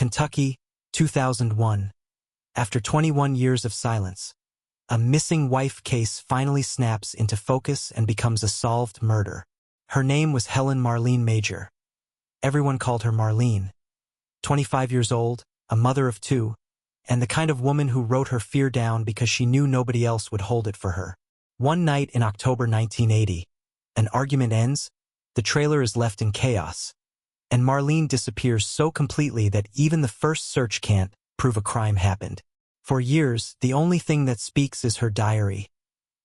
Kentucky, 2001. After 21 years of silence, a missing wife case finally snaps into focus and becomes a solved murder. Her name was Helen Marlene Major. Everyone called her Marlene. 25 years old, a mother of two, and the kind of woman who wrote her fear down because she knew nobody else would hold it for her. One night in October 1980, an argument ends, the trailer is left in chaos, and Marlene disappears so completely that even the first search can't prove a crime happened. For years, the only thing that speaks is her diary,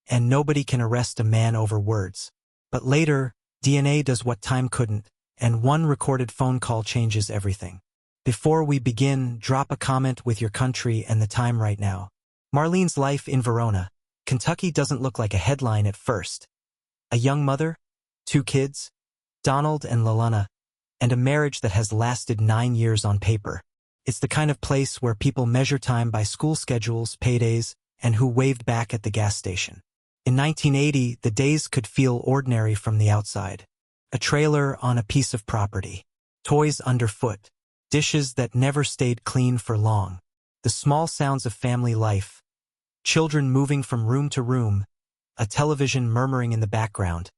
and nobody can arrest a man over words. But later, DNA does what time couldn't, and one recorded phone call changes everything. Before we begin, drop a comment with your country and the time right now. Marlene's life in Verona, Kentucky doesn't look like a headline at first. A young mother, 2 kids, Donald and Lilana, and a marriage that has lasted 9 years on paper. It's the kind of place where people measure time by school schedules, paydays, and who waved back at the gas station. In 1980, the days could feel ordinary from the outside. A trailer on a piece of property, toys underfoot, dishes that never stayed clean for long, the small sounds of family life, children moving from room to room, a television murmuring in the background,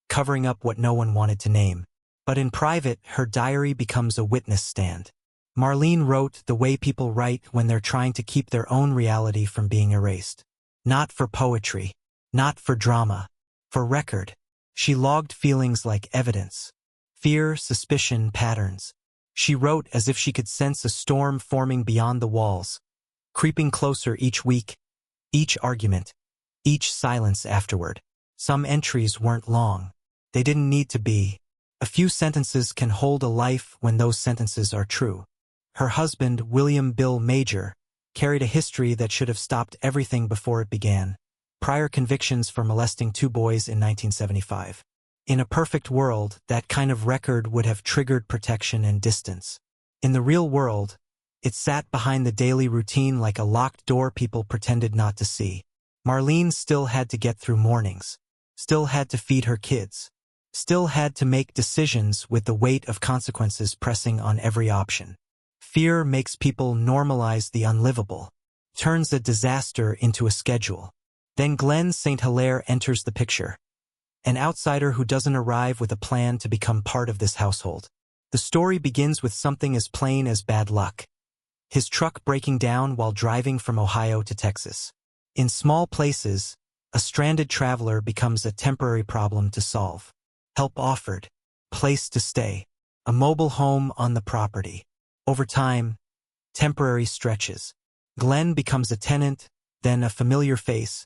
covering up what no one wanted to name. But in private, her diary becomes a witness stand. Marlene wrote the way people write when they're trying to keep their own reality from being erased. Not for poetry, not for drama, for record. She logged feelings like evidence. Fear, suspicion, patterns. She wrote as if she could sense a storm forming beyond the walls, creeping closer each week, each argument, each silence afterward. Some entries weren't long. They didn't need to be. A few sentences can hold a life when those sentences are true. Her husband, William Bill Major, carried a history that should have stopped everything before it began. Prior convictions for molesting 2 boys in 1975. In a perfect world, that kind of record would have triggered protection and distance. In the real world, it sat behind the daily routine like a locked door people pretended not to see. Marlene still had to get through mornings, still had to feed her kids, still had to make decisions with the weight of consequences pressing on every option. Fear makes people normalize the unlivable, turns a disaster into a schedule. Then Glenn St. Hilaire enters the picture. An outsider who doesn't arrive with a plan to become part of this household. The story begins with something as plain as bad luck. His truck breaking down while driving from Ohio to Texas. In small places, a stranded traveler becomes a temporary problem to solve. Help offered, place to stay, a mobile home on the property. Over time, temporary stretches. Glenn becomes a tenant, then a familiar face,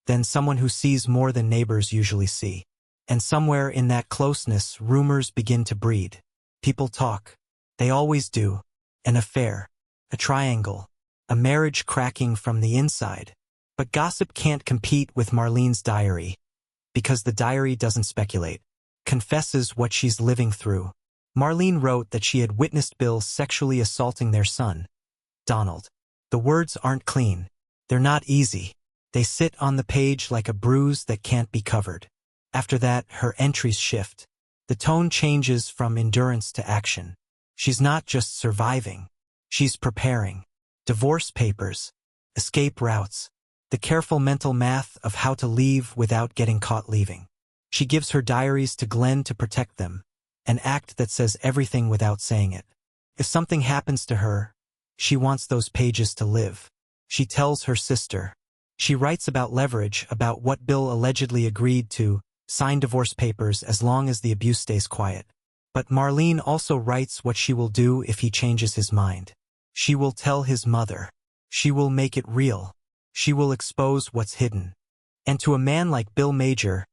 then someone who sees more than neighbors usually see. And somewhere in that closeness, rumors begin to breed. People talk. They always do. An affair. A triangle. A marriage cracking from the inside. But gossip can't compete with Marlene's diary. Because the diary doesn't speculate. Confesses what she's living through. Marlene wrote that she had witnessed Bill sexually assaulting their son, Donald. The words aren't clean. They're not easy. They sit on the page like a bruise that can't be covered. After that, her entries shift. The tone changes from endurance to action. She's not just surviving. She's preparing. Divorce papers. Escape routes. The careful mental math of how to leave without getting caught leaving. She gives her diaries to Glenn to protect them. An act that says everything without saying it. If something happens to her, she wants those pages to live. She tells her sister. She writes about leverage, about what Bill allegedly agreed to, sign divorce papers as long as the abuse stays quiet. But Marlene also writes what she will do if he changes his mind. She will tell his mother. She will make it real. She will expose what's hidden. And to a man like Bill Major,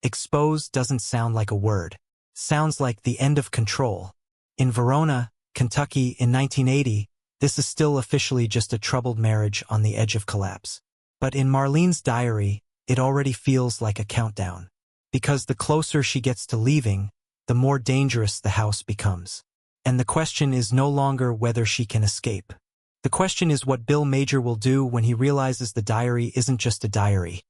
expose doesn't sound like a word. Sounds like the end of control. In Verona, Kentucky, in 1980, this is still officially just a troubled marriage on the edge of collapse. But in Marlene's diary, it already feels like a countdown. Because the closer she gets to leaving, the more dangerous the house becomes. And the question is no longer whether she can escape. The question is what Bill Major will do when he realizes the diary isn't just a diary.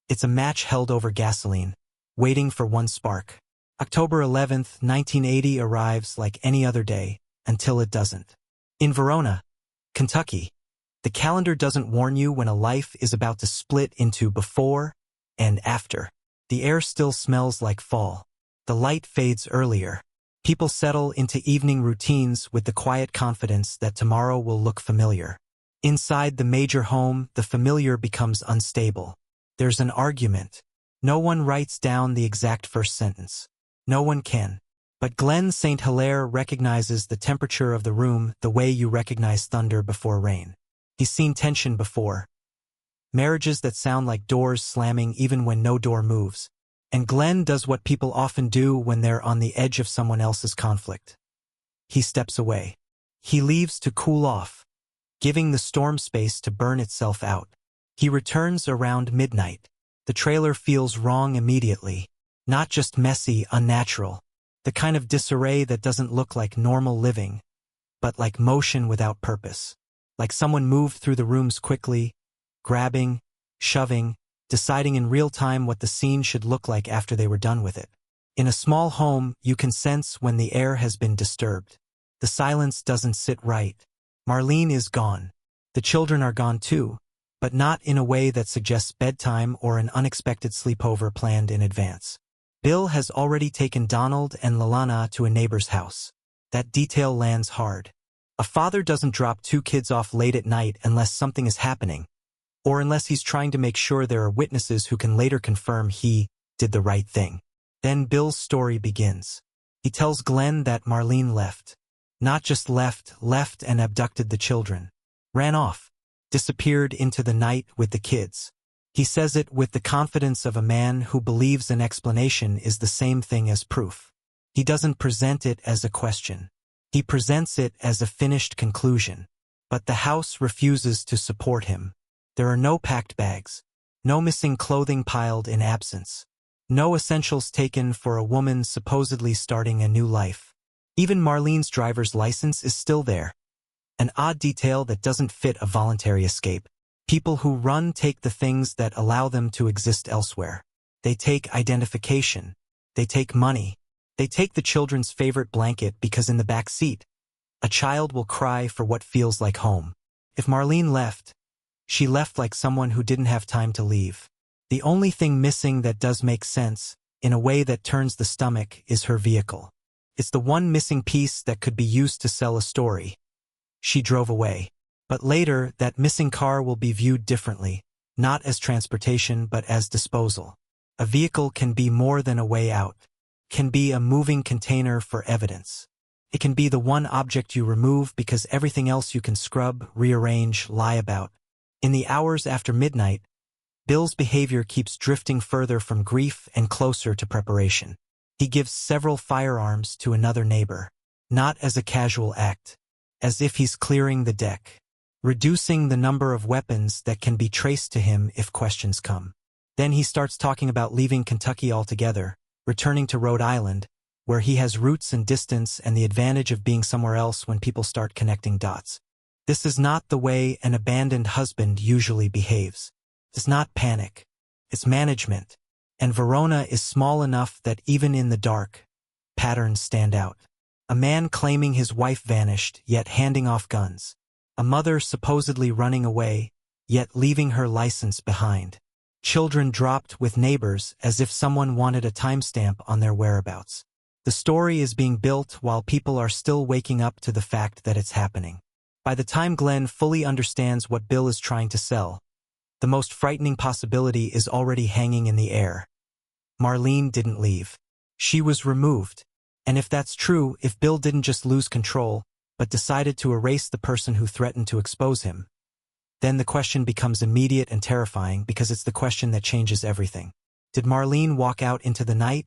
It's a match held over gasoline, waiting for one spark. October 11th, 1980 arrives like any other day, until it doesn't. In Verona, Kentucky, the calendar doesn't warn you when a life is about to split into before and after. The air still smells like fall. The light fades earlier. People settle into evening routines with the quiet confidence that tomorrow will look familiar. Inside the major home, the familiar becomes unstable. There's an argument. No one writes down the exact first sentence. No one can. But Glenn St. Hilaire recognizes the temperature of the room the way you recognize thunder before rain. He's seen tension before. Marriages that sound like doors slamming even when no door moves. And Glenn does what people often do when they're on the edge of someone else's conflict. He steps away. He leaves to cool off, giving the storm space to burn itself out. He returns around midnight. The trailer feels wrong immediately. Not just messy, unnatural. The kind of disarray that doesn't look like normal living, but like motion without purpose. Like someone moved through the rooms quickly, grabbing, shoving, deciding in real time what the scene should look like after they were done with it. In a small home, you can sense when the air has been disturbed. The silence doesn't sit right. Marlene is gone. The children are gone too, but not in a way that suggests bedtime or an unexpected sleepover planned in advance. Bill has already taken Donald and Lalana to a neighbor's house. That detail lands hard. A father doesn't drop two kids off late at night unless something is happening, or unless he's trying to make sure there are witnesses who can later confirm he did the right thing. Then Bill's story begins. He tells Glenn that Marlene left. Not just left and abducted the children. Ran off. Disappeared into the night with the kids. He says it with the confidence of a man who believes an explanation is the same thing as proof. He doesn't present it as a question. He presents it as a finished conclusion. But the house refuses to support him. There are no packed bags. No missing clothing piled in absence. No essentials taken for a woman supposedly starting a new life. Even Marlene's driver's license is still there. An odd detail that doesn't fit a voluntary escape. People who run take the things that allow them to exist elsewhere. They take identification. They take money. They take the children's favorite blanket because in the back seat, a child will cry for what feels like home. If Marlene left, she left like someone who didn't have time to leave. The only thing missing that does make sense, in a way that turns the stomach, is her vehicle. It's the one missing piece that could be used to sell a story. She drove away. But later, that missing car will be viewed differently, not as transportation but as disposal. A vehicle can be more than a way out. Can be a moving container for evidence. It can be the one object you remove because everything else you can scrub, rearrange, lie about. In the hours after midnight, Bill's behavior keeps drifting further from grief and closer to preparation. He gives several firearms to another neighbor, not as a casual act, as if he's clearing the deck. Reducing the number of weapons that can be traced to him if questions come. Then he starts talking about leaving Kentucky altogether, returning to Rhode Island, where he has roots and distance and the advantage of being somewhere else when people start connecting dots. This is not the way an abandoned husband usually behaves. It's not panic. It's management. And Verona is small enough that even in the dark, patterns stand out. A man claiming his wife vanished, yet handing off guns. A mother supposedly running away, yet leaving her license behind. Children dropped with neighbors as if someone wanted a timestamp on their whereabouts. The story is being built while people are still waking up to the fact that it's happening. By the time Glenn fully understands what Bill is trying to sell, the most frightening possibility is already hanging in the air. Marlene didn't leave. She was removed. And if that's true, if Bill didn't just lose control, but decided to erase the person who threatened to expose him, then the question becomes immediate and terrifying because it's the question that changes everything. Did Marlene walk out into the night?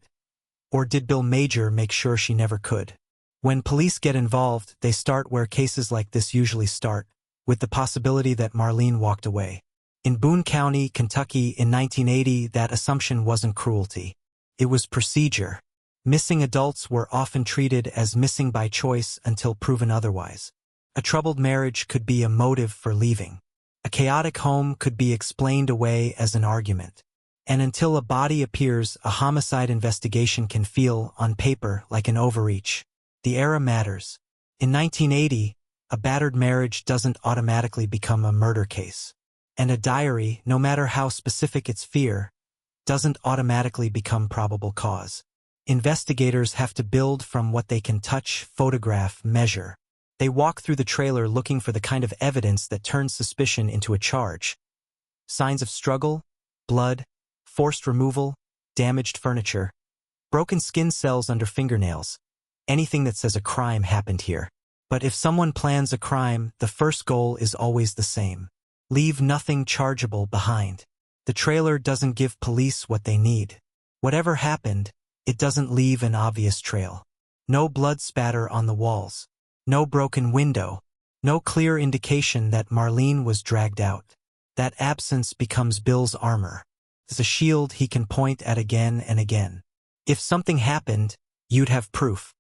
Or did Bill Major make sure she never could? When police get involved, they start where cases like this usually start, with the possibility that Marlene walked away. In Boone County, Kentucky, in 1980, that assumption wasn't cruelty. It was procedure. Missing adults were often treated as missing by choice until proven otherwise. A troubled marriage could be a motive for leaving. A chaotic home could be explained away as an argument. And until a body appears, a homicide investigation can feel, on paper, like an overreach. The era matters. In 1980, A battered marriage doesn't automatically become a murder case. And a diary, no matter how specific its fear, doesn't automatically become probable cause. Investigators have to build from what they can touch, photograph, measure. They walk through the trailer looking for the kind of evidence that turns suspicion into a charge. Signs of struggle, blood, forced removal, damaged furniture, broken skin cells under fingernails, anything that says a crime happened here. But if someone plans a crime, the first goal is always the same. Leave nothing chargeable behind. The trailer doesn't give police what they need. Whatever happened, it doesn't leave an obvious trail. No blood spatter on the walls. No broken window. No clear indication that Marlene was dragged out. That absence becomes Bill's armor. It's a shield he can point at again and again. If something happened, you'd have proof.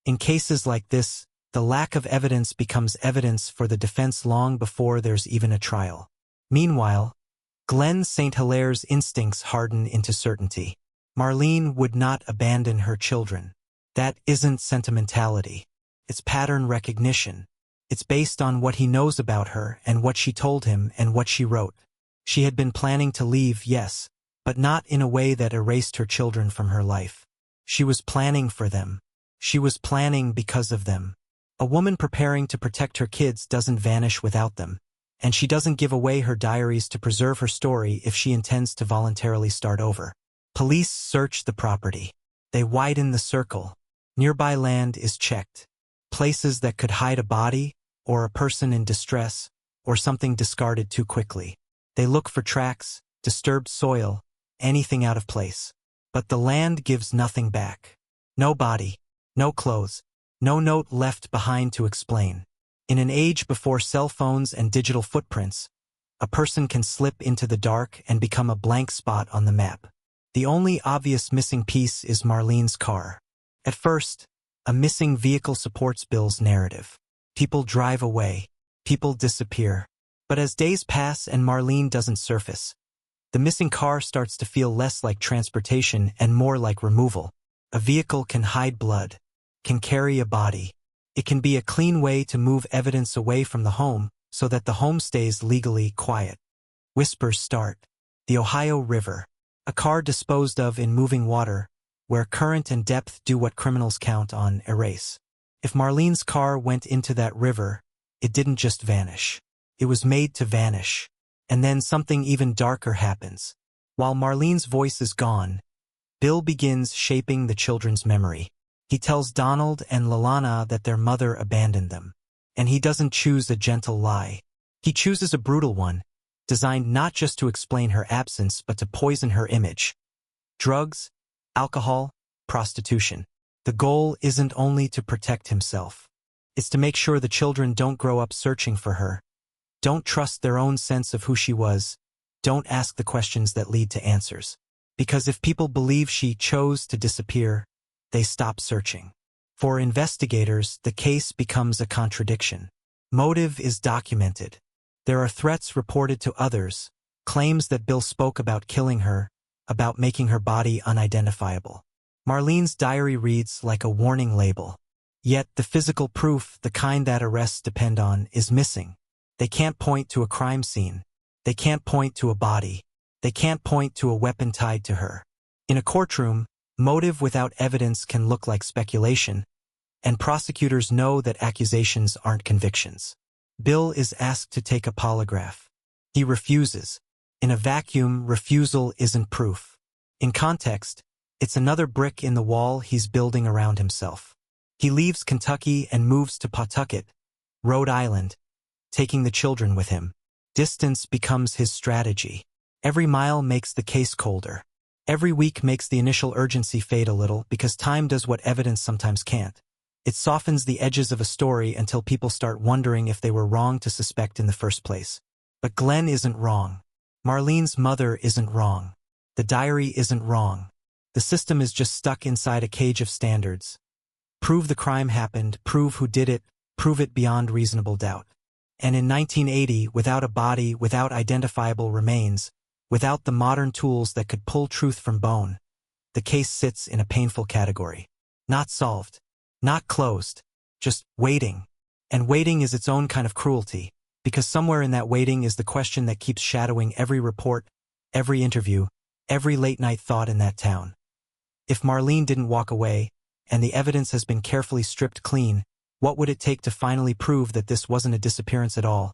In cases like this, the lack of evidence becomes evidence for the defense long before there's even a trial. Meanwhile, Glenn St. Hilaire's instincts harden into certainty. Marlene would not abandon her children. That isn't sentimentality. It's pattern recognition. It's based on what he knows about her and what she told him and what she wrote. She had been planning to leave, yes, but not in a way that erased her children from her life. She was planning for them. She was planning because of them. A woman preparing to protect her kids doesn't vanish without them, and she doesn't give away her diaries to preserve her story if she intends to voluntarily start over. Police search the property. They widen the circle. Nearby land is checked. Places that could hide a body, or a person in distress, or something discarded too quickly. They look for tracks, disturbed soil, anything out of place. But the land gives nothing back. No body, no clothes, no note left behind to explain. In an age before cell phones and digital footprints, a person can slip into the dark and become a blank spot on the map. The only obvious missing piece is Marlene's car. At first, a missing vehicle supports Bill's narrative. People drive away. People disappear. But as days pass and Marlene doesn't surface, the missing car starts to feel less like transportation and more like removal. A vehicle can hide blood, can carry a body. It can be a clean way to move evidence away from the home so that the home stays legally quiet. Whispers start. The Ohio River. A car disposed of in moving water, where current and depth do what criminals count on erase. If Marlene's car went into that river, it didn't just vanish. It was made to vanish. And then something even darker happens. While Marlene's voice is gone, Bill begins shaping the children's memory. He tells Donald and Lalana that their mother abandoned them. And he doesn't choose a gentle lie. He chooses a brutal one, designed not just to explain her absence but to poison her image. Drugs, alcohol, prostitution. The goal isn't only to protect himself. It's to make sure the children don't grow up searching for her. Don't trust their own sense of who she was. Don't ask the questions that lead to answers. Because if people believe she chose to disappear, they stop searching. For investigators, the case becomes a contradiction. Motive is documented. There are threats reported to others, claims that Bill spoke about killing her, about making her body unidentifiable. Marlene's diary reads like a warning label. Yet the physical proof, the kind that arrests depend on, is missing. They can't point to a crime scene. They can't point to a body. They can't point to a weapon tied to her. In a courtroom, motive without evidence can look like speculation, and prosecutors know that accusations aren't convictions. Bill is asked to take a polygraph. He refuses. In a vacuum, refusal isn't proof. In context, it's another brick in the wall he's building around himself. He leaves Kentucky and moves to Pawtucket, Rhode Island, taking the children with him. Distance becomes his strategy. Every mile makes the case colder. Every week makes the initial urgency fade a little because time does what evidence sometimes can't. It softens the edges of a story until people start wondering if they were wrong to suspect in the first place. But Glenn isn't wrong. Marlene's mother isn't wrong. The diary isn't wrong. The system is just stuck inside a cage of standards. Prove the crime happened, prove who did it, prove it beyond reasonable doubt. And in 1980, without a body, without identifiable remains, without the modern tools that could pull truth from bone, the case sits in a painful category. Not solved. Not closed. Just waiting. And waiting is its own kind of cruelty, because somewhere in that waiting is the question that keeps shadowing every report, every interview, every late-night thought in that town. If Marlene didn't walk away, and the evidence has been carefully stripped clean, what would it take to finally prove that this wasn't a disappearance at all,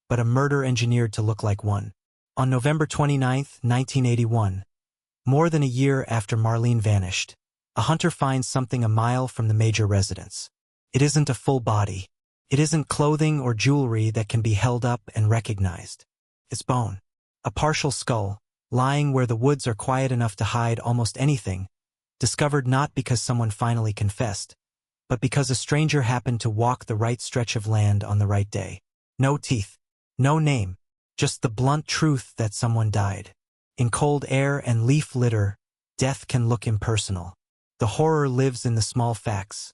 but a murder engineered to look like one? On November 29, 1981, more than a year after Marlene vanished, a hunter finds something a mile from the major residence. It isn't a full body. It isn't clothing or jewelry that can be held up and recognized. It's bone. A partial skull, lying where the woods are quiet enough to hide almost anything, discovered not because someone finally confessed, but because a stranger happened to walk the right stretch of land on the right day. No teeth, no name, just the blunt truth that someone died. In cold air and leaf litter, death can look impersonal. The horror lives in the small facts.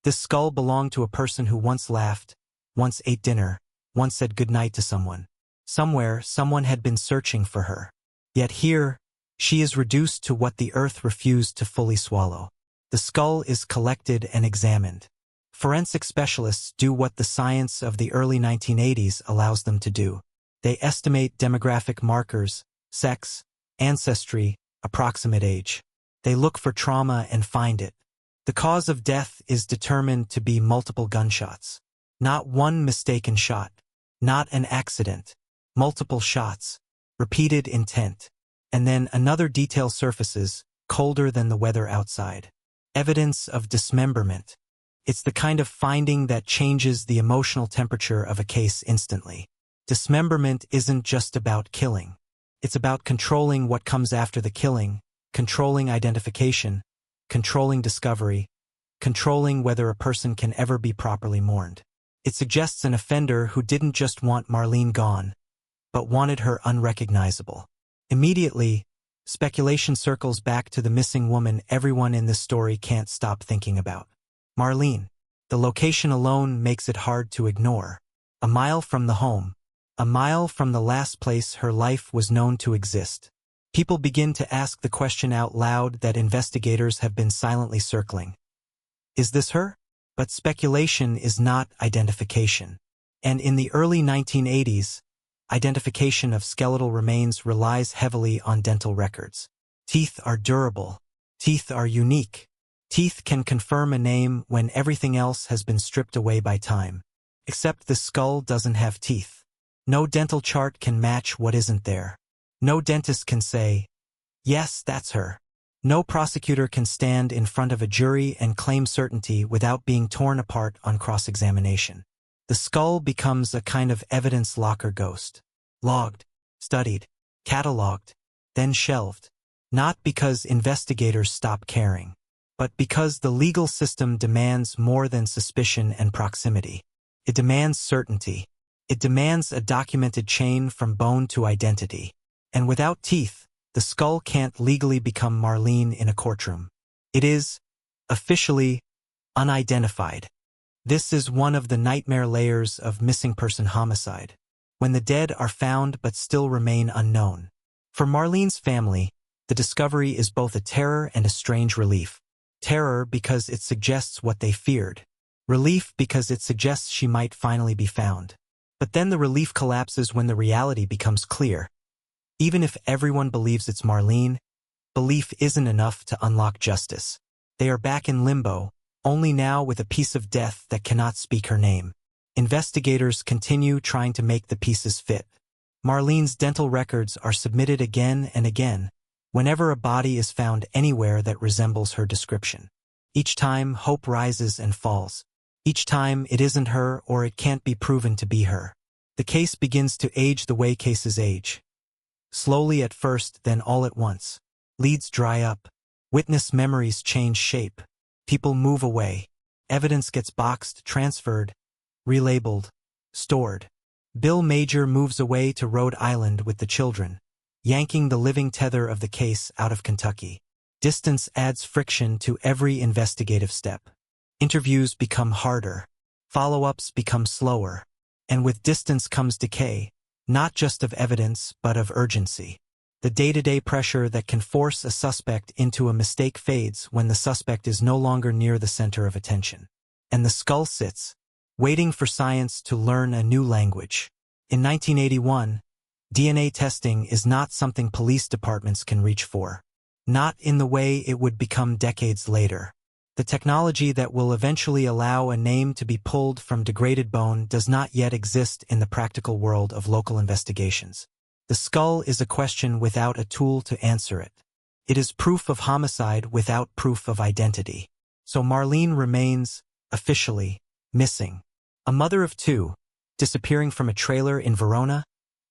This skull belonged to a person who once laughed, once ate dinner, once said goodnight to someone. Somewhere, someone had been searching for her. Yet here, she is reduced to what the earth refused to fully swallow. The skull is collected and examined. Forensic specialists do what the science of the early 1980s allows them to do. They estimate demographic markers, sex, ancestry, approximate age. They look for trauma and find it. The cause of death is determined to be multiple gunshots. Not one mistaken shot. Not an accident. Multiple shots. Repeated intent. And then another detail surfaces, colder than the weather outside. Evidence of dismemberment. It's the kind of finding that changes the emotional temperature of a case instantly. Dismemberment isn't just about killing. It's about controlling what comes after the killing, controlling identification, controlling discovery, controlling whether a person can ever be properly mourned. It suggests an offender who didn't just want Marlene gone, but wanted her unrecognizable. Immediately, speculation circles back to the missing woman everyone in this story can't stop thinking about. Marlene. The location alone makes it hard to ignore. A mile from the home. A mile from the last place her life was known to exist. People begin to ask the question out loud that investigators have been silently circling. Is this her? But speculation is not identification. And in the early 1980s, identification of skeletal remains relies heavily on dental records. Teeth are durable. Teeth are unique. Teeth can confirm a name when everything else has been stripped away by time. Except the skull doesn't have teeth. No dental chart can match what isn't there. No dentist can say, yes, that's her. No prosecutor can stand in front of a jury and claim certainty without being torn apart on cross-examination. The skull becomes a kind of evidence locker ghost. Logged, studied, catalogued, then shelved. Not because investigators stop caring, but because the legal system demands more than suspicion and proximity. It demands certainty. It demands a documented chain from bone to identity. And without teeth, the skull can't legally become Marlene in a courtroom. It is, officially, unidentified. This is one of the nightmare layers of missing person homicide, when the dead are found but still remain unknown. For Marlene's family, the discovery is both a terror and a strange relief. Terror because it suggests what they feared. Relief because it suggests she might finally be found. But then the relief collapses when the reality becomes clear. Even if everyone believes it's Marlene, belief isn't enough to unlock justice. They are back in limbo, only now with a piece of death that cannot speak her name. Investigators continue trying to make the pieces fit. Marlene's dental records are submitted again and again, whenever a body is found anywhere that resembles her description. Each time, hope rises and falls. Each time, it isn't her or it can't be proven to be her. The case begins to age the way cases age. Slowly at first, then all at once. Leads dry up. Witness memories change shape. People move away. Evidence gets boxed, transferred, relabeled, stored. Bill Major moves away to Rhode Island with the children, yanking the living tether of the case out of Kentucky. Distance adds friction to every investigative step. Interviews become harder. Follow-ups become slower. And with distance comes decay, not just of evidence, but of urgency. The day-to-day pressure that can force a suspect into a mistake fades when the suspect is no longer near the center of attention. And the skull sits, waiting for science to learn a new language. In 1981, DNA testing is not something police departments can reach for. Not in the way it would become decades later. The technology that will eventually allow a name to be pulled from degraded bone does not yet exist in the practical world of local investigations. The skull is a question without a tool to answer it. It is proof of homicide without proof of identity. So Marlene remains, officially, missing. A mother of two, disappearing from a trailer in Verona,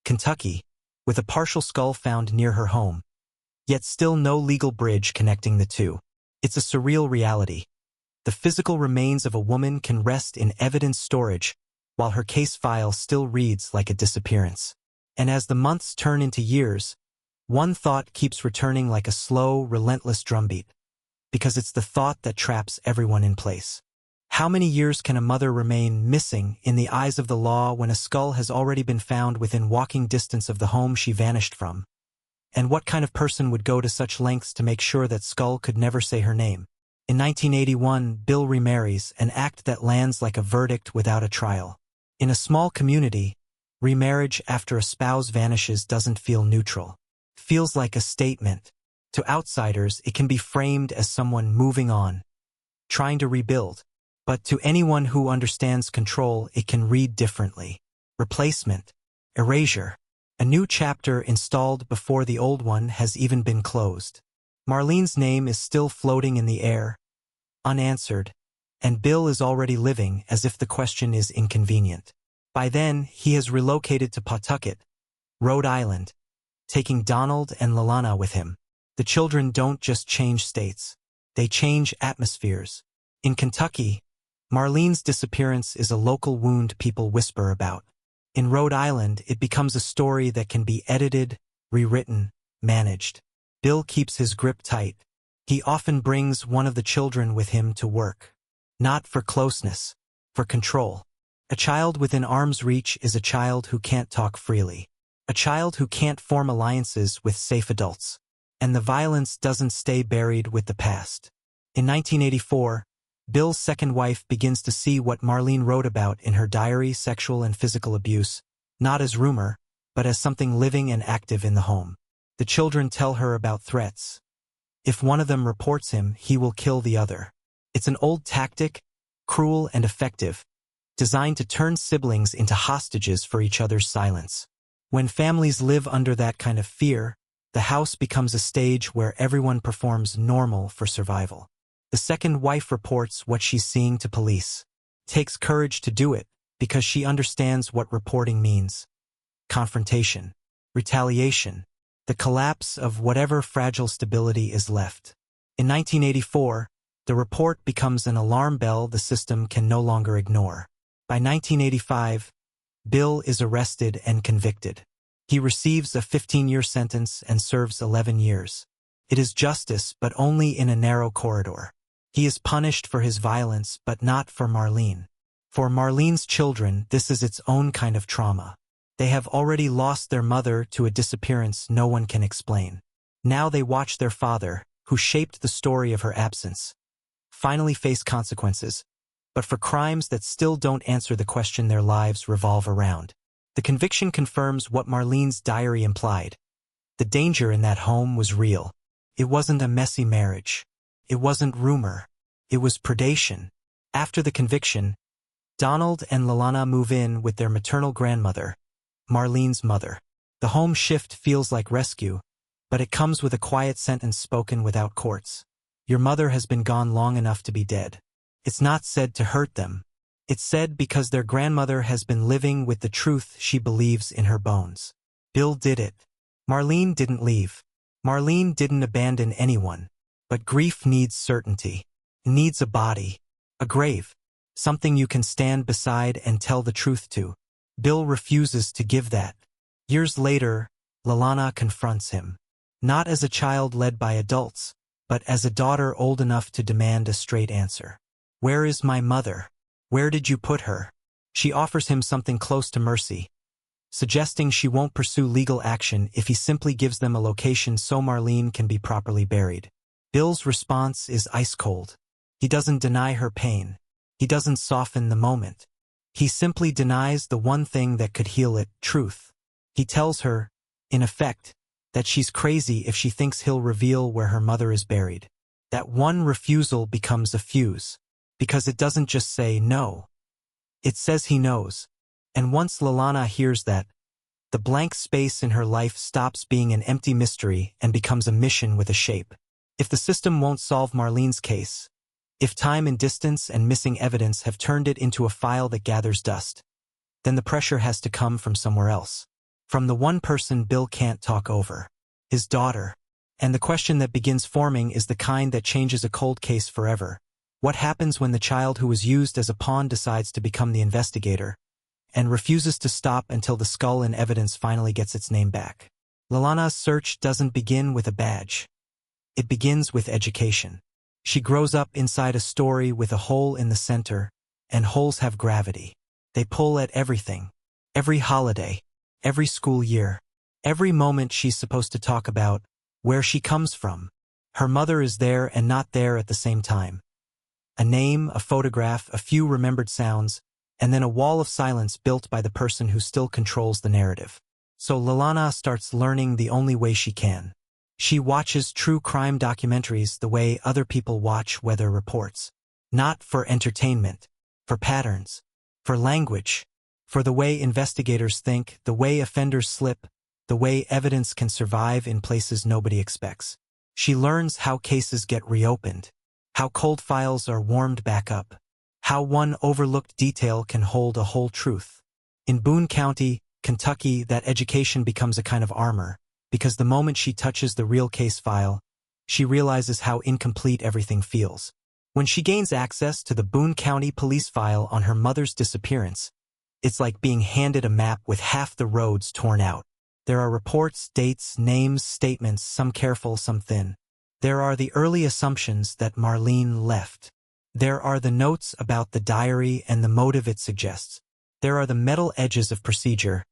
Kentucky, with a partial skull found near her home. Yet still no legal bridge connecting the two. It's a surreal reality. The physical remains of a woman can rest in evidence storage, while her case file still reads like a disappearance. And as the months turn into years, one thought keeps returning like a slow, relentless drumbeat, because it's the thought that traps everyone in place. How many years can a mother remain missing in the eyes of the law when a skull has already been found within walking distance of the home she vanished from? And what kind of person would go to such lengths to make sure that skull could never say her name? In 1981, Bill remarries, an act that lands like a verdict without a trial. In a small community, remarriage after a spouse vanishes doesn't feel neutral. It feels like a statement. To outsiders, it can be framed as someone moving on, trying to rebuild. But to anyone who understands control, it can read differently. Replacement. Erasure. A new chapter installed before the old one has even been closed. Marlene's name is still floating in the air, unanswered, and Bill is already living as if the question is inconvenient. By then, he has relocated to Pawtucket, Rhode Island, taking Donald and Lalana with him. The children don't just change states, they change atmospheres. In Kentucky, Marlene's disappearance is a local wound people whisper about. In Rhode Island, it becomes a story that can be edited, rewritten, managed. Bill keeps his grip tight. He often brings one of the children with him to work. Not for closeness, for control. A child within arm's reach is a child who can't talk freely. A child who can't form alliances with safe adults. And the violence doesn't stay buried with the past. In 1984, Bill's second wife begins to see what Marlene wrote about in her diary, sexual and physical abuse, not as rumor, but as something living and active in the home. The children tell her about threats. If one of them reports him, he will kill the other. It's an old tactic, cruel and effective, designed to turn siblings into hostages for each other's silence. When families live under that kind of fear, the house becomes a stage where everyone performs normal for survival. The second wife reports what she's seeing to police. Takes courage to do it, because she understands what reporting means. Confrontation. Retaliation. The collapse of whatever fragile stability is left. In 1984, the report becomes an alarm bell the system can no longer ignore. By 1985, Bill is arrested and convicted. He receives a 15-year sentence and serves 11 years. It is justice, but only in a narrow corridor. He is punished for his violence, but not for Marlene. For Marlene's children, this is its own kind of trauma. They have already lost their mother to a disappearance no one can explain. Now they watch their father, who shaped the story of her absence, finally face consequences, but for crimes that still don't answer the question their lives revolve around. The conviction confirms what Marlene's diary implied. The danger in that home was real. It wasn't a messy marriage. It wasn't rumor. It was predation. After the conviction, Donald and Lalana move in with their maternal grandmother, Marlene's mother. The home shift feels like rescue, but it comes with a quiet sentence spoken without courts. Your mother has been gone long enough to be dead. It's not said to hurt them. It's said because their grandmother has been living with the truth she believes in her bones. Bill did it. Marlene didn't leave. Marlene didn't abandon anyone. But grief needs certainty. It needs a body. A grave. Something you can stand beside and tell the truth to. Bill refuses to give that. Years later, Lalana confronts him. Not as a child led by adults, but as a daughter old enough to demand a straight answer. Where is my mother? Where did you put her? She offers him something close to mercy, suggesting she won't pursue legal action if he simply gives them a location so Marlene can be properly buried. Bill's response is ice cold. He doesn't deny her pain. He doesn't soften the moment. He simply denies the one thing that could heal it, truth. He tells her, in effect, that she's crazy if she thinks he'll reveal where her mother is buried. That one refusal becomes a fuse, because it doesn't just say no. It says he knows. And once Lalana hears that, the blank space in her life stops being an empty mystery and becomes a mission with a shape. If the system won't solve Marlene's case, if time and distance and missing evidence have turned it into a file that gathers dust, then the pressure has to come from somewhere else. From the one person Bill can't talk over. His daughter. And the question that begins forming is the kind that changes a cold case forever. What happens when the child who was used as a pawn decides to become the investigator, and refuses to stop until the skull in evidence finally gets its name back? Lalana's search doesn't begin with a badge. It begins with education. She grows up inside a story with a hole in the center, and holes have gravity. They pull at everything. Every holiday. Every school year. Every moment she's supposed to talk about where she comes from. Her mother is there and not there at the same time. A name, a photograph, a few remembered sounds, and then a wall of silence built by the person who still controls the narrative. So Lalana starts learning the only way she can. She watches true crime documentaries the way other people watch weather reports. Not for entertainment, for patterns, for language, for the way investigators think, the way offenders slip, the way evidence can survive in places nobody expects. She learns how cases get reopened, how cold files are warmed back up, how one overlooked detail can hold a whole truth. In Boone County, Kentucky, that education becomes a kind of armor, because the moment she touches the real case file, she realizes how incomplete everything feels. When she gains access to the Boone County police file on her mother's disappearance, it's like being handed a map with half the roads torn out. There are reports, dates, names, statements, some careful, some thin. There are the early assumptions that Marlene left. There are the notes about the diary and the motive it suggests. There are the metal edges of procedure.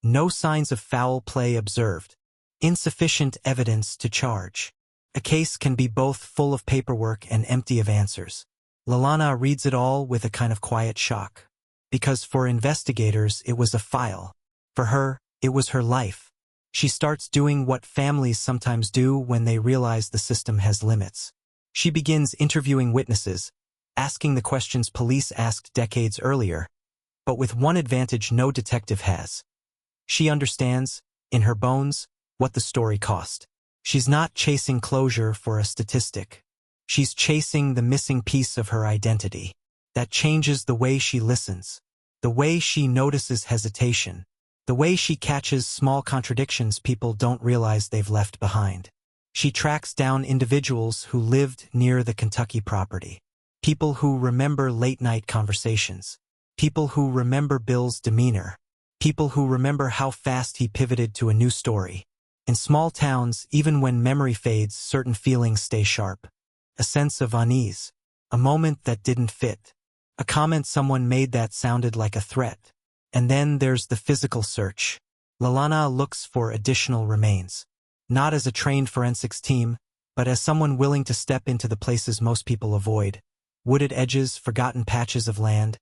No signs of foul play observed. Insufficient evidence to charge. A case can be both full of paperwork and empty of answers. Lalana reads it all with a kind of quiet shock. Because for investigators, it was a file. For her, it was her life. She starts doing what families sometimes do when they realize the system has limits. She begins interviewing witnesses, asking the questions police asked decades earlier, but with one advantage no detective has. She understands, in her bones, what the story cost. She's not chasing closure for a statistic. She's chasing the missing piece of her identity. That changes the way she listens, the way she notices hesitation, the way she catches small contradictions people don't realize they've left behind. She tracks down individuals who lived near the Kentucky property, people who remember late-night conversations, people who remember Bill's demeanor, people who remember how fast he pivoted to a new story. In small towns, even when memory fades, certain feelings stay sharp. A sense of unease, a moment that didn't fit, a comment someone made that sounded like a threat. And then there's the physical search. Lalana looks for additional remains. Not as a trained forensics team, but as someone willing to step into the places most people avoid. Wooded edges, forgotten patches of land,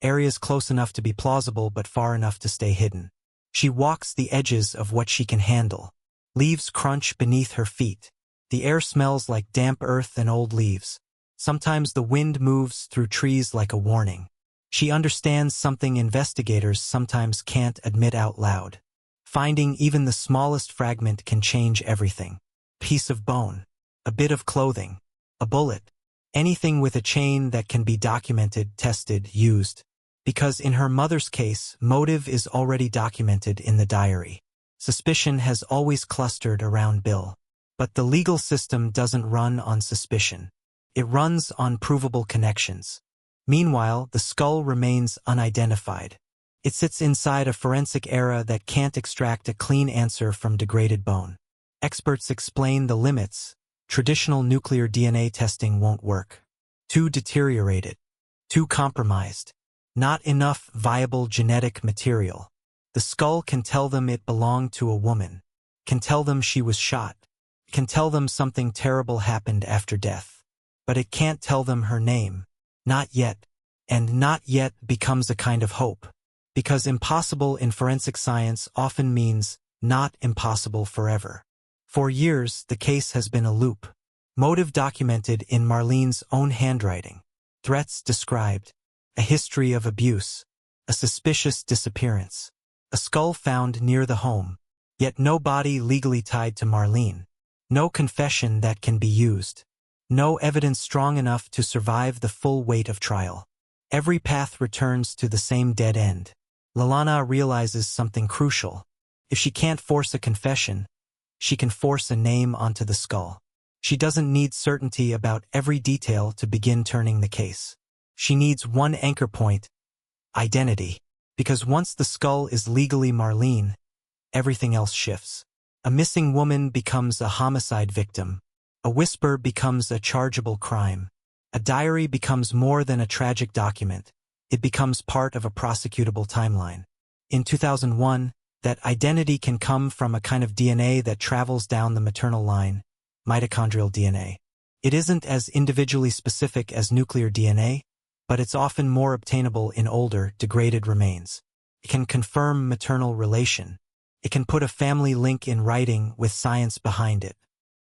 areas close enough to be plausible but far enough to stay hidden. She walks the edges of what she can handle. Leaves crunch beneath her feet. The air smells like damp earth and old leaves. Sometimes the wind moves through trees like a warning. She understands something investigators sometimes can't admit out loud. Finding even the smallest fragment can change everything. Piece of bone, a bit of clothing, a bullet, anything with a chain that can be documented, tested, used. Because in her mother's case, motive is already documented in the diary. Suspicion has always clustered around Bill. But the legal system doesn't run on suspicion. It runs on provable connections. Meanwhile, the skull remains unidentified. It sits inside a forensic era that can't extract a clean answer from degraded bone. Experts explain the limits. Traditional nuclear DNA testing won't work. Too deteriorated. Too compromised. Not enough viable genetic material. The skull can tell them it belonged to a woman. Can tell them she was shot. Can tell them something terrible happened after death. But it can't tell them her name. Not yet. and not yet becomes a kind of hope, because impossible in forensic science often means not impossible forever. For years, the case has been a loop. Motive documented in Marlene's own handwriting. Threats described. A history of abuse. A suspicious disappearance. A skull found near the home. Yet no body legally tied to Marlene. No confession that can be used. No evidence strong enough to survive the full weight of trial. Every path returns to the same dead end. Lalana realizes something crucial. If she can't force a confession, she can force a name onto the skull. She doesn't need certainty about every detail to begin turning the case. She needs one anchor point: identity. Because once the skull is legally Marlene, everything else shifts. A missing woman becomes a homicide victim. A whisper becomes a chargeable crime. A diary becomes more than a tragic document. It becomes part of a prosecutable timeline. In 2001, that identity can come from a kind of DNA that travels down the maternal line, mitochondrial DNA. It isn't as individually specific as nuclear DNA, but it's often more obtainable in older, degraded remains. It can confirm maternal relation. It can put a family link in writing with science behind it.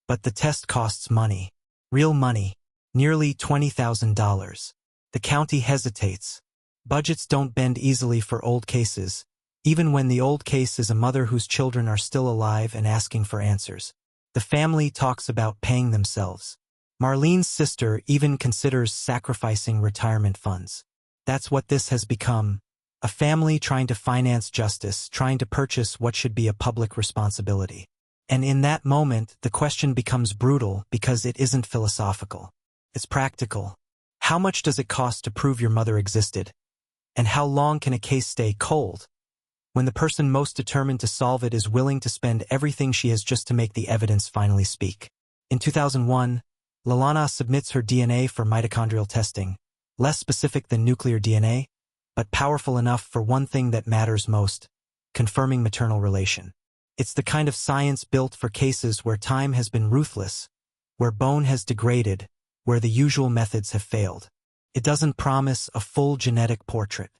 But the test costs money. Real money. Nearly $20,000. The county hesitates. Budgets don't bend easily for old cases, even when the old case is a mother whose children are still alive and asking for answers. The family talks about paying themselves. Marlene's sister even considers sacrificing retirement funds. That's what this has become. A family trying to finance justice, trying to purchase what should be a public responsibility. And in that moment, the question becomes brutal because it isn't philosophical. It's practical. How much does it cost to prove your mother existed? And how long can a case stay cold when the person most determined to solve it is willing to spend everything she has just to make the evidence finally speak? In 2001, Lalana submits her DNA for mitochondrial testing, less specific than nuclear DNA, but powerful enough for one thing that matters most: confirming maternal relation. It's the kind of science built for cases where time has been ruthless, where bone has degraded, where the usual methods have failed. It doesn't promise a full genetic portrait.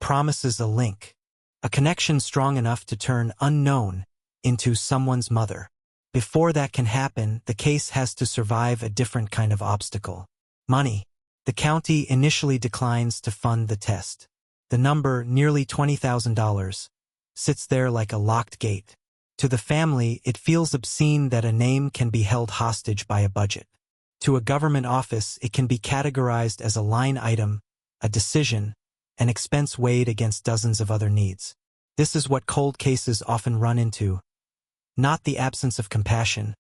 Promises a link. A connection strong enough to turn unknown into someone's mother. Before that can happen, the case has to survive a different kind of obstacle. Money. The county initially declines to fund the test. The number, nearly $20,000, sits there like a locked gate. To the family, it feels obscene that a name can be held hostage by a budget. To a government office, it can be categorized as a line item, a decision, an expense weighed against dozens of other needs. This is what cold cases often run into. Not the absence of compassion,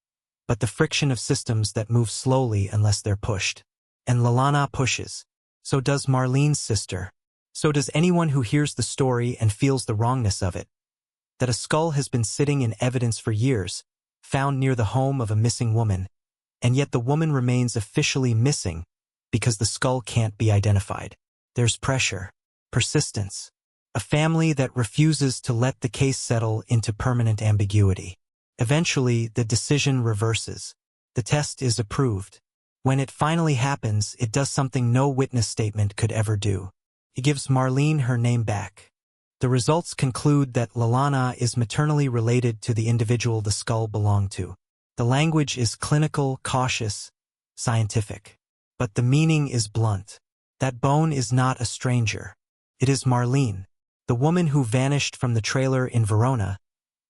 but the friction of systems that move slowly unless they're pushed. And Lalana pushes. So does Marlene's sister. So does anyone who hears the story and feels the wrongness of it. That a skull has been sitting in evidence for years, found near the home of a missing woman, and yet the woman remains officially missing because the skull can't be identified. There's pressure. Persistence. A family that refuses to let the case settle into permanent ambiguity. Eventually, the decision reverses. The test is approved. When it finally happens, it does something no witness statement could ever do. It gives Marlene her name back. The results conclude that Lalana is maternally related to the individual the skull belonged to. The language is clinical, cautious, scientific. But the meaning is blunt. That bone is not a stranger. It is Marlene. The woman who vanished from the trailer in Verona,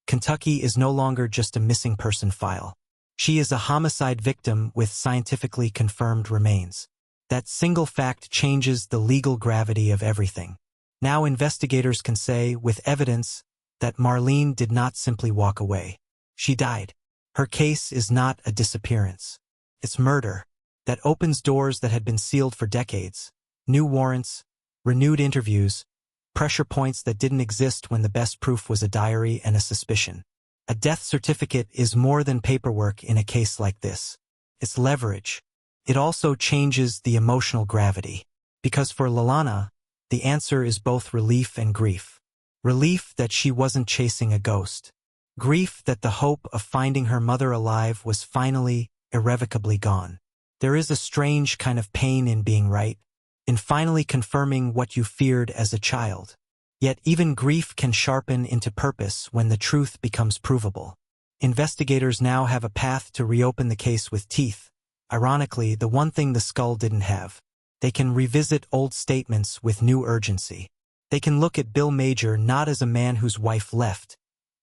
Kentucky, is no longer just a missing person file. She is a homicide victim with scientifically confirmed remains. That single fact changes the legal gravity of everything. Now investigators can say, with evidence, that Marlene did not simply walk away. She died. Her case is not a disappearance. It's murder. That opens doors that had been sealed for decades. New warrants, renewed interviews, pressure points that didn't exist when the best proof was a diary and a suspicion. A death certificate is more than paperwork in a case like this. It's leverage. It also changes the emotional gravity. Because for Lalana, the answer is both relief and grief. Relief that she wasn't chasing a ghost. Grief that the hope of finding her mother alive was finally, irrevocably gone. There is a strange kind of pain in being right, in finally confirming what you feared as a child. Yet even grief can sharpen into purpose when the truth becomes provable. Investigators now have a path to reopen the case with teeth. Ironically, the one thing the skull didn't have. They can revisit old statements with new urgency. They can look at Bill Major not as a man whose wife left,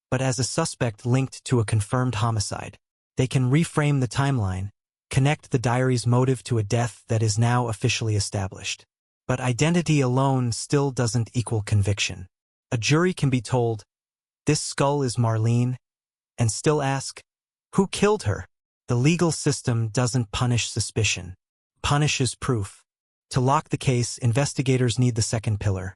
but as a suspect linked to a confirmed homicide. They can reframe the timeline, connect the diary's motive to a death that is now officially established. But identity alone still doesn't equal conviction. A jury can be told, "This skull is Marlene," and still ask, "Who killed her?" The legal system doesn't punish suspicion, punishes proof. To lock the case, investigators need the second pillar.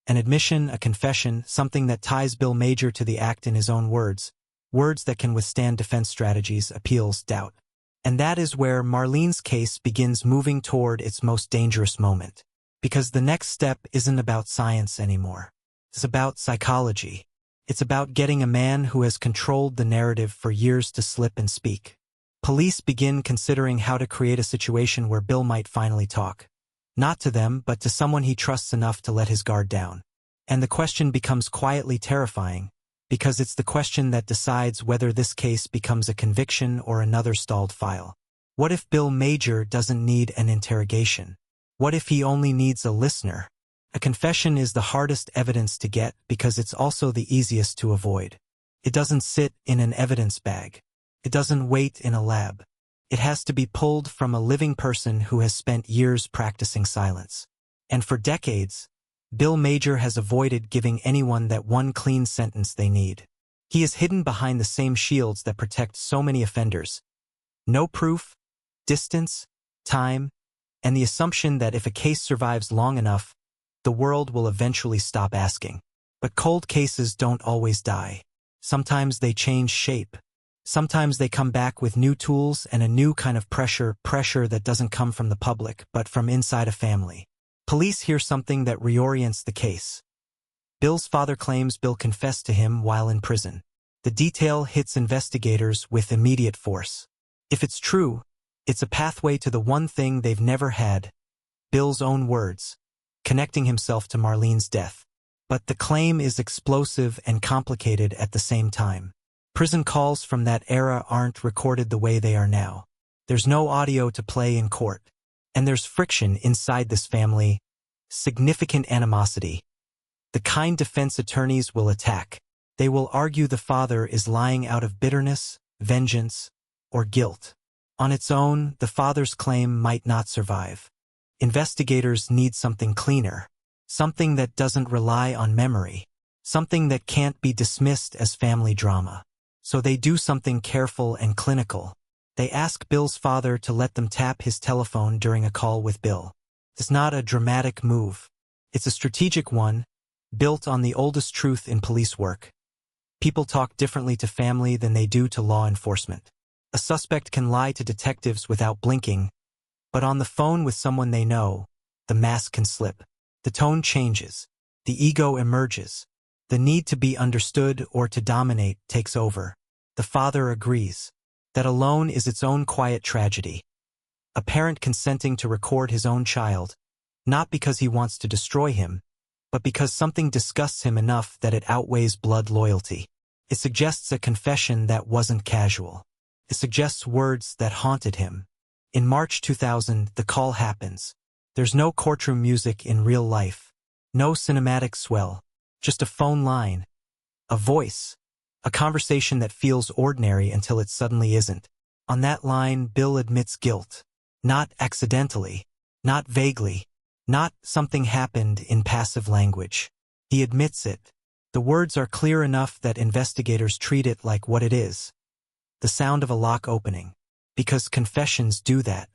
An admission, a confession, something that ties Bill Major to the act in his own words. Words that can withstand defense strategies, appeals, doubt. And that is where Marlene's case begins moving toward its most dangerous moment. Because the next step isn't about science anymore. It's about psychology. It's about getting a man who has controlled the narrative for years to slip and speak. Police begin considering how to create a situation where Bill might finally talk. Not to them, but to someone he trusts enough to let his guard down. And the question becomes quietly terrifying, because it's the question that decides whether this case becomes a conviction or another stalled file. What if Bill Major doesn't need an interrogation? What if he only needs a listener? A confession is the hardest evidence to get because it's also the easiest to avoid. It doesn't sit in an evidence bag. It doesn't wait in a lab. It has to be pulled from a living person who has spent years practicing silence. And for decades, Bill Major has avoided giving anyone that one clean sentence they need. He is hidden behind the same shields that protect so many offenders. No proof, distance, time, and the assumption that if a case survives long enough, the world will eventually stop asking. But cold cases don't always die. Sometimes they change shape. Sometimes they come back with new tools and a new kind of pressure that doesn't come from the public, but from inside a family. Police hear something that reorients the case. Bill's father claims Bill confessed to him while in prison. The detail hits investigators with immediate force. If it's true, it's a pathway to the one thing they've never had, Bill's own words, connecting himself to Marlene's death. But the claim is explosive and complicated at the same time. Prison calls from that era aren't recorded the way they are now. There's no audio to play in court. And there's friction inside this family, significant animosity. The kind defense attorneys will attack. They will argue the father is lying out of bitterness, vengeance, or guilt. On its own, the father's claim might not survive. Investigators need something cleaner, something that doesn't rely on memory, something that can't be dismissed as family drama. So they do something careful and clinical. They ask Bill's father to let them tap his telephone during a call with Bill. It's not a dramatic move. It's a strategic one, built on the oldest truth in police work. People talk differently to family than they do to law enforcement. A suspect can lie to detectives without blinking, but on the phone with someone they know, the mask can slip. The tone changes. The ego emerges. The need to be understood or to dominate takes over. The father agrees. That alone is its own quiet tragedy. A parent consenting to record his own child, not because he wants to destroy him, but because something disgusts him enough that it outweighs blood loyalty. It suggests a confession that wasn't casual. It suggests words that haunted him. In March 2000, the call happens. There's no courtroom music in real life. No cinematic swell. Just a phone line. A voice. A conversation that feels ordinary until it suddenly isn't. On that line, Bill admits guilt. Not accidentally. Not vaguely. Not something happened in passive language. He admits it. The words are clear enough that investigators treat it like what it is. The sound of a lock opening. Because confessions do that.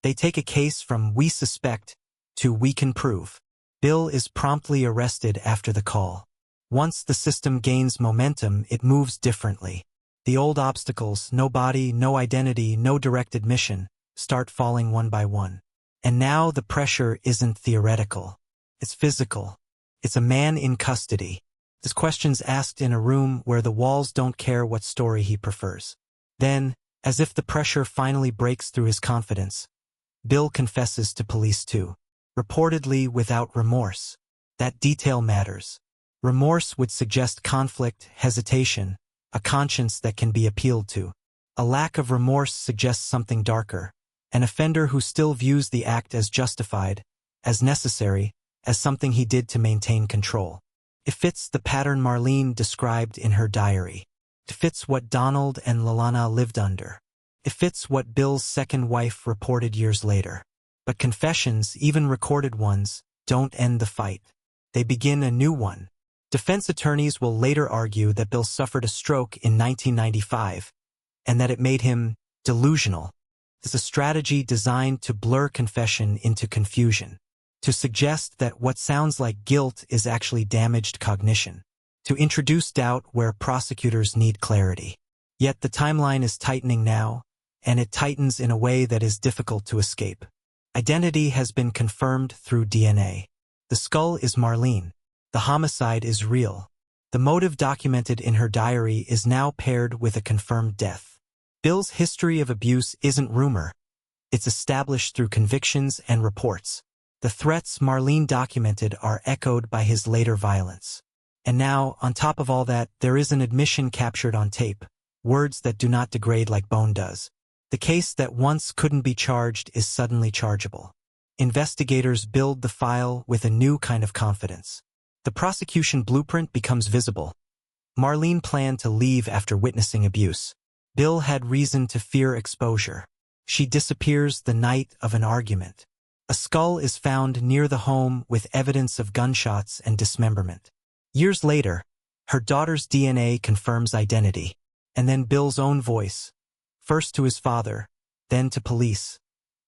They take a case from "we suspect" to "we can prove." Bill is promptly arrested after the call. Once the system gains momentum, it moves differently. The old obstacles, no body, no identity, no direct admission, start falling one by one. And now the pressure isn't theoretical. It's physical. It's a man in custody. This question's asked in a room where the walls don't care what story he prefers. Then, as if the pressure finally breaks through his confidence, Bill confesses to police too. reportedly without remorse. That detail matters. Remorse would suggest conflict, hesitation, a conscience that can be appealed to. A lack of remorse suggests something darker, an offender who still views the act as justified, as necessary, as something he did to maintain control. It fits the pattern Marlene described in her diary. It fits what Donald and Lalana lived under. It fits what Bill's second wife reported years later. But confessions, even recorded ones, don't end the fight. They begin a new one. Defense attorneys will later argue that Bill suffered a stroke in 1995, and that it made him delusional. It's a strategy designed to blur confession into confusion, to suggest that what sounds like guilt is actually damaged cognition, to introduce doubt where prosecutors need clarity. Yet the timeline is tightening now, and it tightens in a way that is difficult to escape. Identity has been confirmed through DNA. The skull is Marlene. The homicide is real. The motive documented in her diary is now paired with a confirmed death. Bill's history of abuse isn't rumor. It's established through convictions and reports. The threats Marlene documented are echoed by his later violence. And now, on top of all that, there is an admission captured on tape, words that do not degrade like bone does. The case that once couldn't be charged is suddenly chargeable. Investigators build the file with a new kind of confidence. The prosecution blueprint becomes visible. Marlene planned to leave after witnessing abuse. Bill had reason to fear exposure. She disappears the night of an argument. A skull is found near the home with evidence of gunshots and dismemberment. Years later, her daughter's DNA confirms identity, and then Bill's own voice, first to his father, then to police,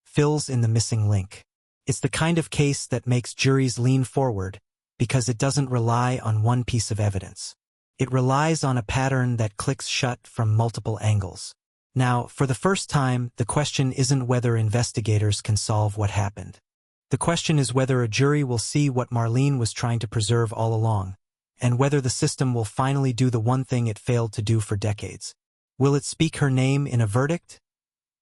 fills in the missing link. It's the kind of case that makes juries lean forward because it doesn't rely on one piece of evidence. It relies on a pattern that clicks shut from multiple angles. Now, for the first time, the question isn't whether investigators can solve what happened. The question is whether a jury will see what Marlene was trying to preserve all along, and whether the system will finally do the one thing it failed to do for decades. Will it speak her name in a verdict?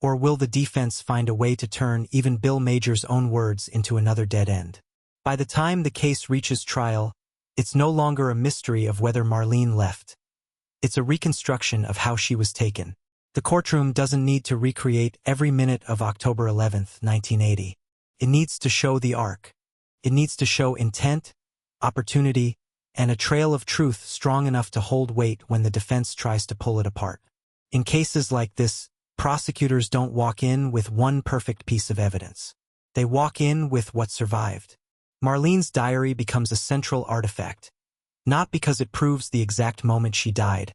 Or will the defense find a way to turn even Bill Major's own words into another dead end? By the time the case reaches trial, it's no longer a mystery of whether Marlene left. It's a reconstruction of how she was taken. The courtroom doesn't need to recreate every minute of October 11th, 1980. It needs to show the arc. It needs to show intent, opportunity, and a trail of truth strong enough to hold weight when the defense tries to pull it apart. In cases like this, prosecutors don't walk in with one perfect piece of evidence. They walk in with what survived. Marlene's diary becomes a central artifact, not because it proves the exact moment she died,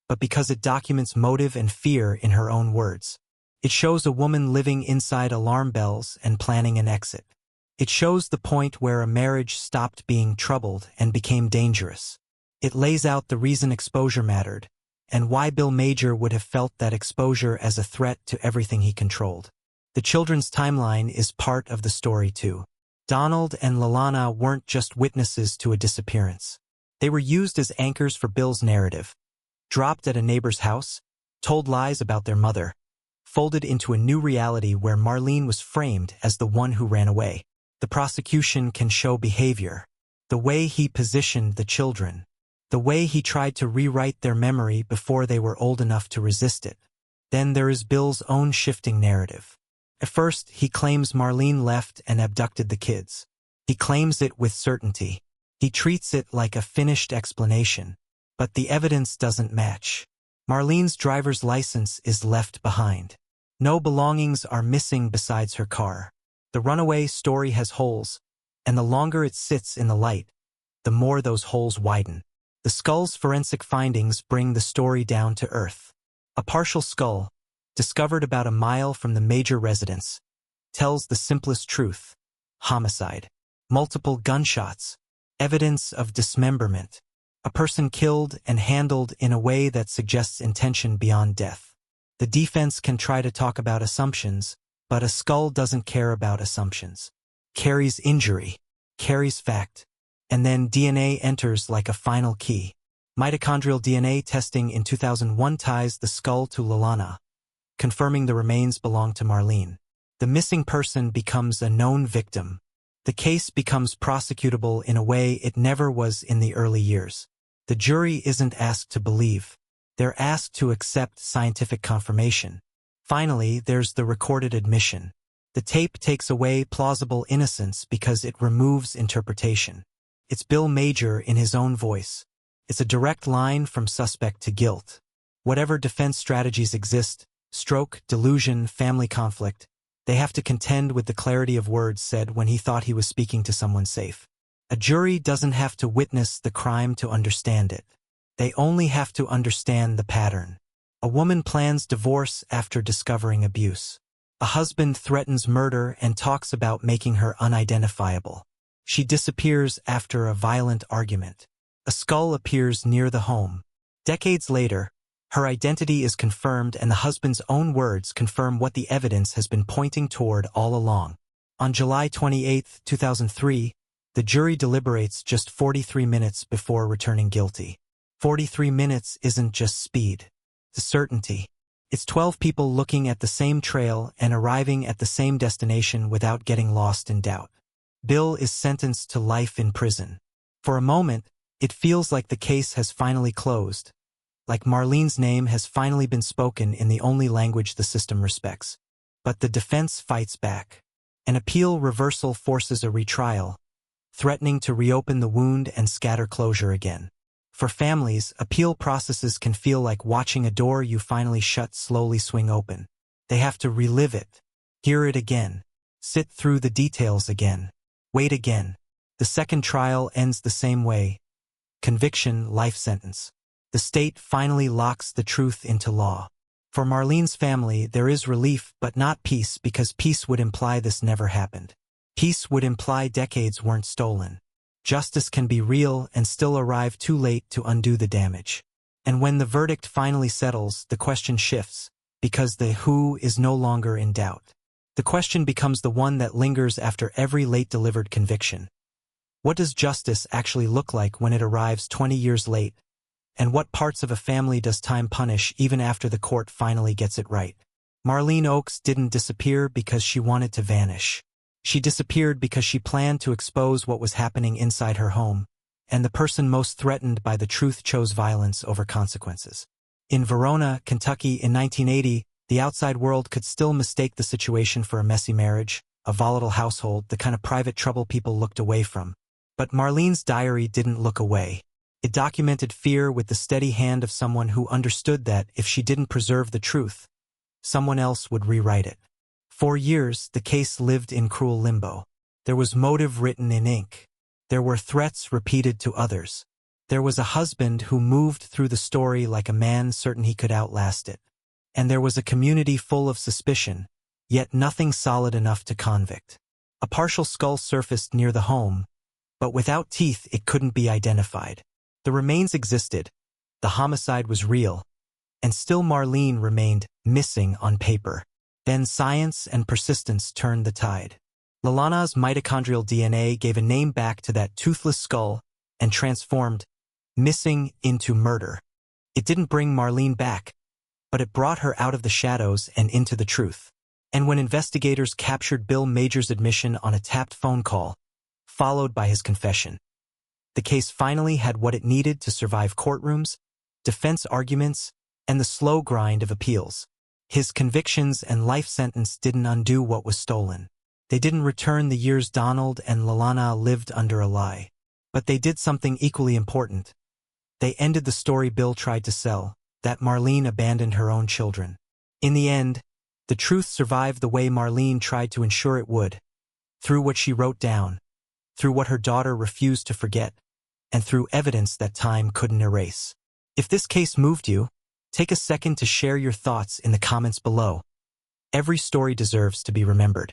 but because it documents motive and fear in her own words. It shows a woman living inside alarm bells and planning an exit. It shows the point where a marriage stopped being troubled and became dangerous. It lays out the reason exposure mattered, and why Bill Major would have felt that exposure as a threat to everything he controlled. The children's timeline is part of the story too. Donald and Lalana weren't just witnesses to a disappearance. They were used as anchors for Bill's narrative. Dropped at a neighbor's house, told lies about their mother, folded into a new reality where Marlene was framed as the one who ran away. The prosecution can show behavior, the way he positioned the children, the way he tried to rewrite their memory before they were old enough to resist it. Then there is Bill's own shifting narrative. At first, he claims Marlene left and abducted the kids. He claims it with certainty. He treats it like a finished explanation. But the evidence doesn't match. Marlene's driver's license is left behind. No belongings are missing besides her car. The runaway story has holes, and the longer it sits in the light, the more those holes widen. The skull's forensic findings bring the story down to earth. A partial skull, discovered about a mile from the Major residence, tells the simplest truth: homicide. Multiple gunshots, evidence of dismemberment. A person killed and handled in a way that suggests intention beyond death. The defense can try to talk about assumptions, but a skull doesn't care about assumptions. Carries injury, carries fact, and then DNA enters like a final key. Mitochondrial DNA testing in 2001 ties the skull to Lalana, confirming the remains belong to Marlene. The missing person becomes a known victim, The case becomes prosecutable in a way it never was in the early years. The jury isn't asked to believe. They're asked to accept scientific confirmation. Finally, there's the recorded admission. The tape takes away plausible innocence because it removes interpretation. It's Bill Major in his own voice. It's a direct line from suspect to guilt. Whatever defense strategies exist, stroke, delusion, family conflict, they have to contend with the clarity of words said when he thought he was speaking to someone safe. A jury doesn't have to witness the crime to understand it. They only have to understand the pattern. A woman plans divorce after discovering abuse. A husband threatens murder and talks about making her unidentifiable. She disappears after a violent argument. A skull appears near the home. Decades later, her identity is confirmed and the husband's own words confirm what the evidence has been pointing toward all along. On July 28, 2003, the jury deliberates just 43 minutes before returning guilty. 43 minutes isn't just speed. It's certainty. It's 12 people looking at the same trail and arriving at the same destination without getting lost in doubt. Bill is sentenced to life in prison. For a moment, it feels like the case has finally closed. Like Marlene's name has finally been spoken in the only language the system respects. But the defense fights back. An appeal reversal forces a retrial, threatening to reopen the wound and scatter closure again. For families, appeal processes can feel like watching a door you finally shut slowly swing open. They have to relive it, hear it again, sit through the details again, wait again. The second trial ends the same way. Conviction, life sentence. The state finally locks the truth into law. For Marlene's family, there is relief but not peace because peace would imply this never happened. Peace would imply decades weren't stolen. Justice can be real and still arrive too late to undo the damage. And when the verdict finally settles, the question shifts, because the who is no longer in doubt. The question becomes the one that lingers after every late-delivered conviction. What does justice actually look like when it arrives 20 years late? And what parts of a family does time punish even after the court finally gets it right? Marlene Oakes didn't disappear because she wanted to vanish. She disappeared because she planned to expose what was happening inside her home, and the person most threatened by the truth chose violence over consequences. In Verona, Kentucky in 1980, the outside world could still mistake the situation for a messy marriage, a volatile household, the kind of private trouble people looked away from. But Marlene's diary didn't look away. It documented fear with the steady hand of someone who understood that if she didn't preserve the truth, someone else would rewrite it. For years, the case lived in cruel limbo. There was motive written in ink. There were threats repeated to others. There was a husband who moved through the story like a man certain he could outlast it. And there was a community full of suspicion, yet nothing solid enough to convict. A partial skull surfaced near the home, but without teeth it couldn't be identified. The remains existed, the homicide was real, and still Marlene remained missing on paper. Then science and persistence turned the tide. Lalana's mitochondrial DNA gave a name back to that toothless skull and transformed missing into murder. It didn't bring Marlene back, but it brought her out of the shadows and into the truth. And when investigators captured Bill Major's admission on a tapped phone call, followed by his confession, the case finally had what it needed to survive courtrooms, defense arguments, and the slow grind of appeals. His convictions and life sentence didn't undo what was stolen. They didn't return the years Donald and Lalana lived under a lie. But they did something equally important. They ended the story Bill tried to sell, that Marlene abandoned her own children. In the end, the truth survived the way Marlene tried to ensure it would, through what she wrote down, through what her daughter refused to forget, and through evidence that time couldn't erase. If this case moved you, take a second to share your thoughts in the comments below. Every story deserves to be remembered.